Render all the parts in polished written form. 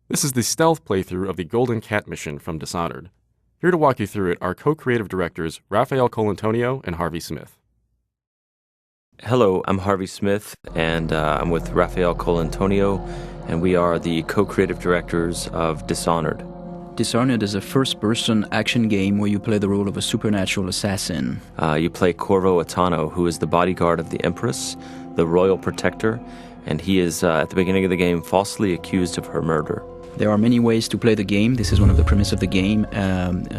This is the stealth playthrough of the Golden Cat mission from Dishonored. Here to walk you through it are co-creative directors Raphael Colantonio and Harvey Smith. Hello, I'm Harvey Smith, and I'm with Raphael Colantonio, and we are the co-creative directors of Dishonored. Dishonored is a first-person action game where you play the role of a supernatural assassin. You play Corvo Attano, who is the bodyguard of the Empress, the royal protector, and he is, at the beginning of the game, falsely accused of her murder. There are many ways to play the game. This is one of the premises of the game.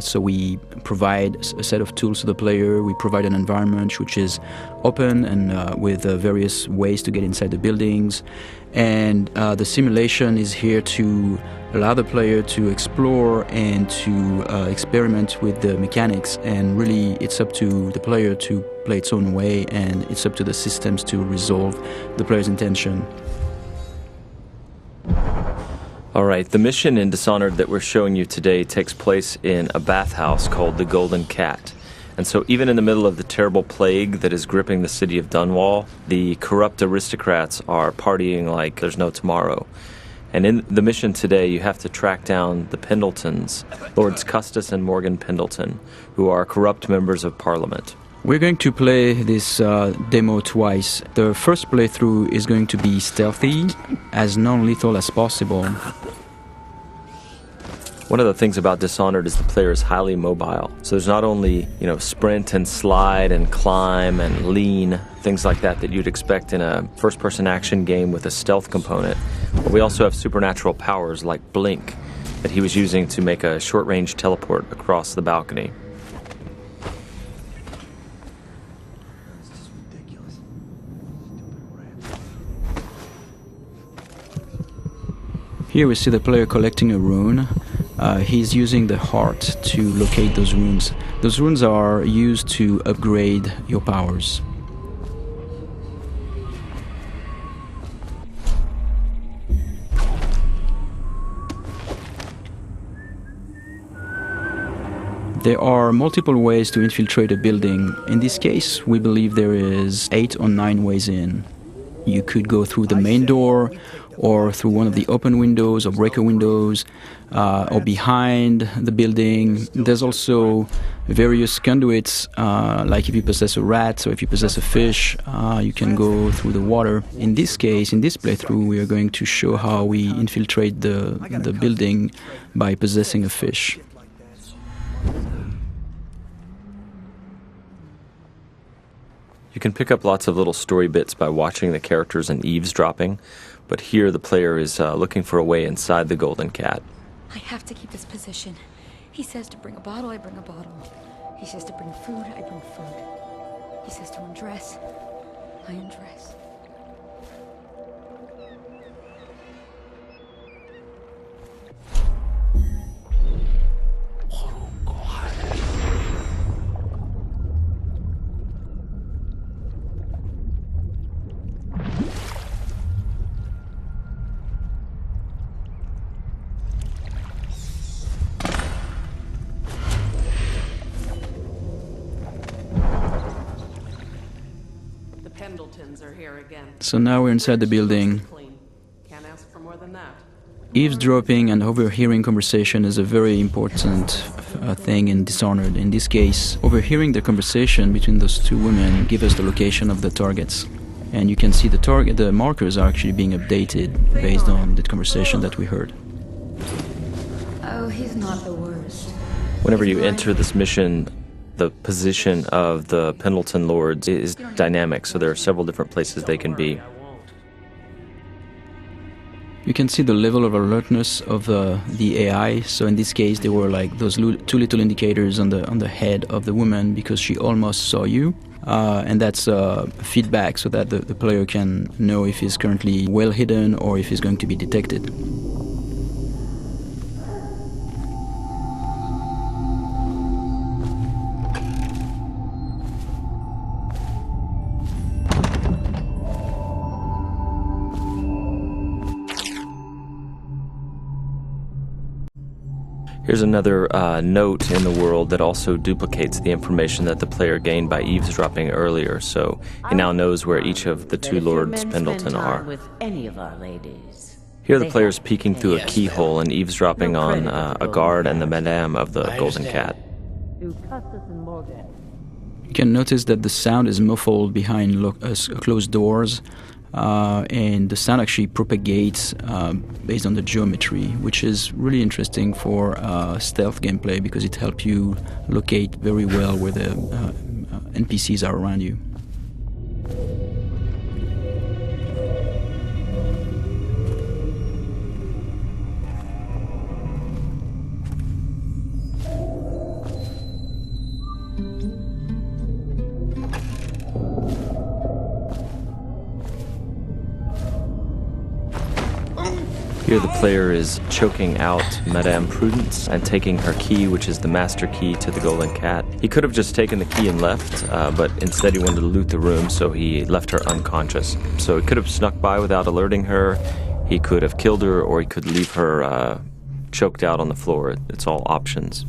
So we provide a set of tools to the player. We provide an environment which is open and with various ways to get inside the buildings. And the simulation is here to allow the player to explore and to experiment with the mechanics. And really, it's up to the player to play its own way, and it's up to the systems to resolve the player's intention. All right, the mission in Dishonored that we're showing you today takes place in a bathhouse called the Golden Cat. And so even in the middle of the terrible plague that is gripping the city of Dunwall, the corrupt aristocrats are partying like there's no tomorrow. And in the mission today, you have to track down the Pendletons, Lords Custis and Morgan Pendleton, who are corrupt members of Parliament. We're going to play this demo twice. The first playthrough is going to be stealthy, as non-lethal as possible. One of the things about Dishonored is the player is highly mobile. So there's not only, sprint and slide and climb and lean, things like that you'd expect in a first-person action game with a stealth component. But we also have supernatural powers like Blink that he was using to make a short-range teleport across the balcony. Here we see the player collecting a rune. He's using the heart to locate those runes. Those runes are used to upgrade your powers. There are multiple ways to infiltrate a building. In this case, we believe there is 8 or 9 ways in. You could go through the main door, or through one of the open windows or breaker windows, or behind the building. There's also various conduits, like if you possess a rat or if you possess a fish, you can go through the water. In this case, in this playthrough, we are going to show how we infiltrate the building by possessing a fish. You can pick up lots of little story bits by watching the characters and eavesdropping, but here the player is looking for a way inside the Golden Cat. I have to keep this position. He says to bring a bottle, I bring a bottle. He says to bring food, I bring food. He says to undress, I undress. Pendletons are here again. So now we're inside the building. Can't ask for more than that. Eavesdropping and overhearing conversation is a very important thing in Dishonored. In this case, overhearing the conversation between those two women gives us the location of the targets. And you can see the markers are actually being updated based on the conversation that we heard. Oh, he's not the worst. Whenever you enter this mission, the position of the Pendleton Lords is dynamic, so there are several different places they can be. You can see the level of alertness of the AI. So in this case, there were like those two little indicators on the head of the woman because she almost saw you. And that's feedback so that the player can know if he's currently well hidden or if he's going to be detected. Here's another note in the world that also duplicates the information that the player gained by eavesdropping earlier, so he now knows where each of the two Lords Pendleton are. With any of our ladies. Here the player's peeking through a keyhole and eavesdropping on a guard and the madame of the Golden Cat. You can notice that the sound is muffled behind closed doors, and the sound actually propagates based on the geometry, which is really interesting for stealth gameplay because it helps you locate very well where the NPCs are around you. Here the player is choking out Madame Prudence and taking her key, which is the master key to the Golden Cat. He could have just taken the key and left, but instead he wanted to loot the room, so he left her unconscious. So he could have snuck by without alerting her, he could have killed her, or he could leave her choked out on the floor. It's all options.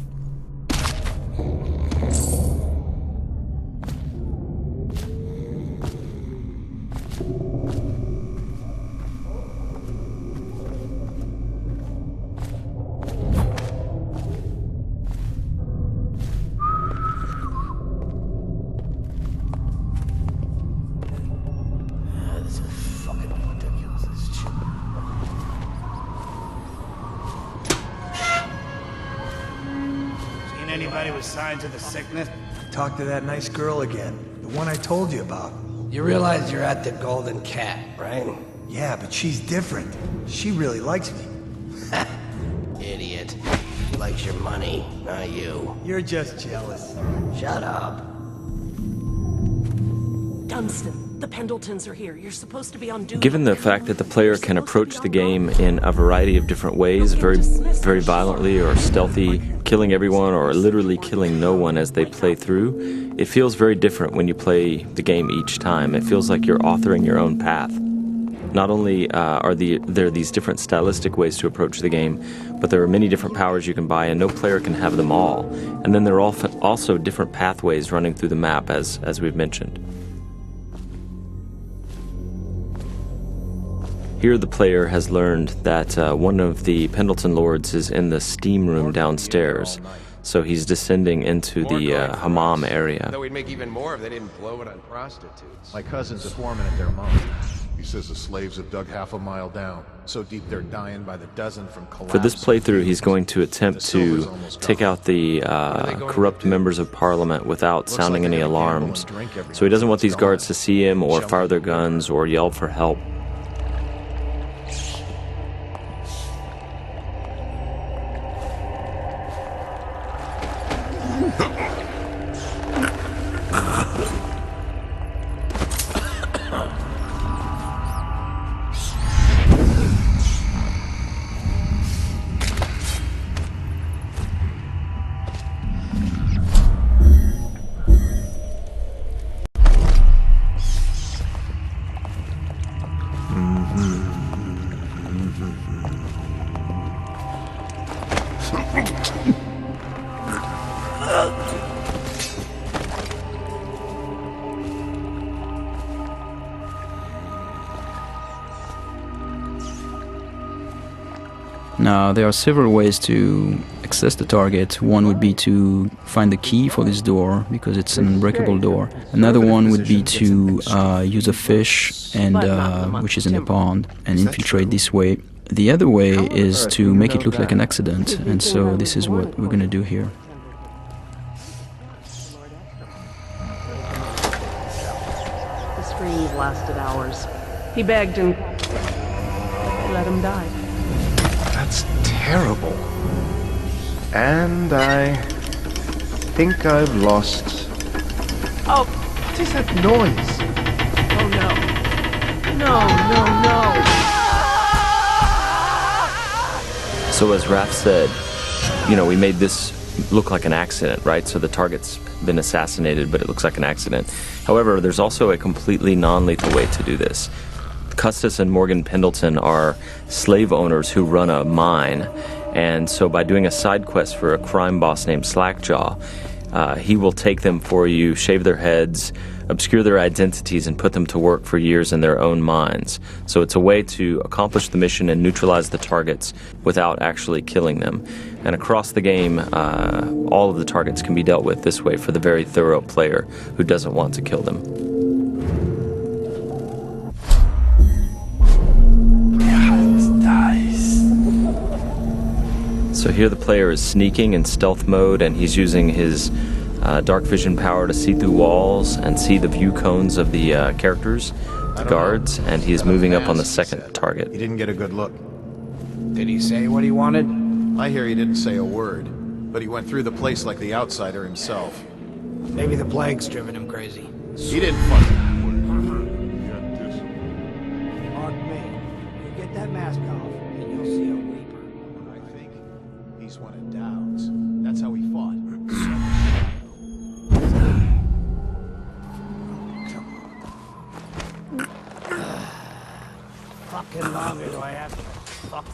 Anybody with signs of the sickness? Talk to that nice girl again. The one I told you about. You realize you're at the Golden Cat, right? Yeah, but she's different. She really likes me. Idiot. She likes your money, not you. You're just jealous. Shut up. Dunstan, the Pendletons are here. You're supposed to be on duty. Given the fact that the player can approach the game in a variety of different ways, very violently or stealthy, killing everyone or literally killing no one as they play through, it feels very different when you play the game each time. It feels like you're authoring your own path. Not only are there these different stylistic ways to approach the game, but there are many different powers you can buy, and no player can have them all. And then there are also different pathways running through the map, as we've mentioned. Here the player has learned that one of the Pendleton lords is in the steam room downstairs, so he's descending into the hammam area. Though we'd make even more if they didn't blow it on prostitutes. My cousin's a foreman at their mine. He says the slaves have dug half a mile down, so deep they're dying by the dozen from collapse. For this playthrough, he's going to attempt to take out the corrupt members of parliament without sounding any alarms. So he doesn't want these guards to see him or fire their guns or yell for help. Now, there are several ways to access the target. One would be to find the key for this door, because it's an unbreakable door. Another one would be to use a fish, and which is in the pond, and infiltrate this way. The other way is to make it look like an accident, and so this is what we're going to do here. The screams lasted hours. He begged and they let him die. That's terrible. And I think I've lost... Oh, What is that noise? oh no. No, no, no. So as Raph said, we made this look like an accident, right? So the target's been assassinated, but it looks like an accident. However, there's also a completely non-lethal way to do this. Custis and Morgan Pendleton are slave owners who run a mine, and so by doing a side quest for a crime boss named Slackjaw, he will take them for you, shave their heads, obscure their identities, and put them to work for years in their own minds. So it's a way to accomplish the mission and neutralize the targets without actually killing them. And across the game, all of the targets can be dealt with this way for the very thorough player who doesn't want to kill them. So here the player is sneaking in stealth mode, and he's using his dark vision power to see through walls and see the view cones of the characters, the guards, and he is moving up on the second target. He didn't get a good look. Did he say what he wanted? I hear he didn't say a word, but he went through the place like the outsider himself. Maybe the plague's driven him crazy. He didn't fucking... Mark me. You get that mask off, and you'll see a Reaper. I think he's one of Dowd's. That's how he fought. Fucking longer do I have to fuck?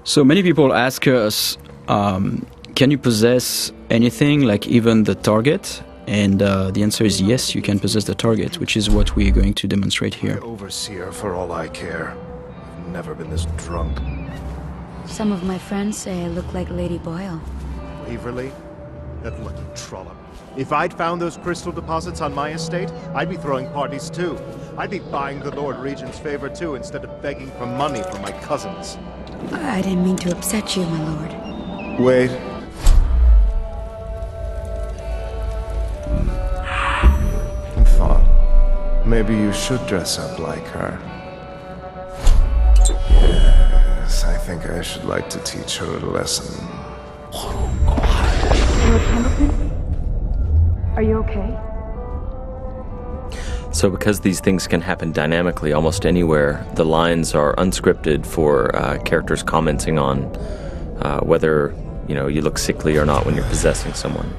So many people ask us, can you possess anything, like even the target? And the answer is yes, you can possess the target, which is what we're going to demonstrate here. Overseer, for all I care. I've never been this drunk. Some of my friends say I look like Lady Boyle. Waverly? That lucky trollop. If I'd found those crystal deposits on my estate, I'd be throwing parties too. I'd be buying the Lord Regent's favor too, instead of begging for money from my cousins. I didn't mean to upset you, my lord. Wait. I thought maybe you should dress up like her. Yes, I think I should like to teach her a lesson. Lord Pendleton? Are you okay? So because these things can happen dynamically almost anywhere, the lines are unscripted for characters commenting on whether you look sickly or not when you're possessing someone.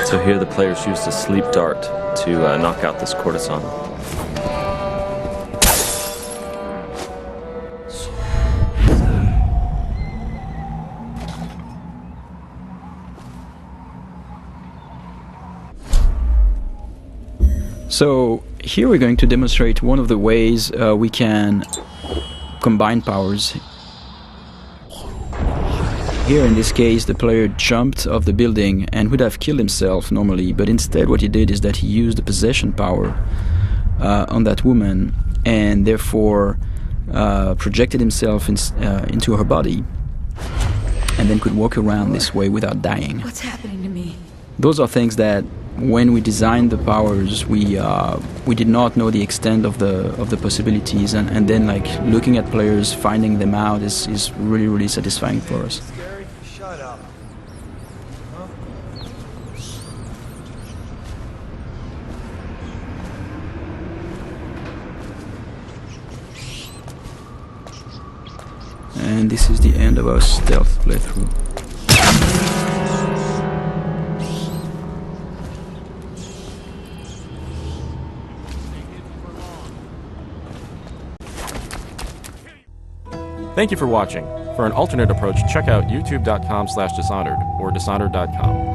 So here the players use the sleep dart to knock out this courtesan. So here we're going to demonstrate one of the ways we can combine powers. Here in this case the player jumped off the building and would have killed himself normally, but instead what he did is that he used the possession power on that woman and therefore projected himself into her body and then could walk around this way without dying. What's happening to me? Those are things that when we designed the powers we did not know the extent of the possibilities, and then like looking at players finding them out is really satisfying for us. Shut up. And this is the end of our stealth playthrough. Thank you for watching. For an alternate approach, check out youtube.com/Dishonored or Dishonored.com.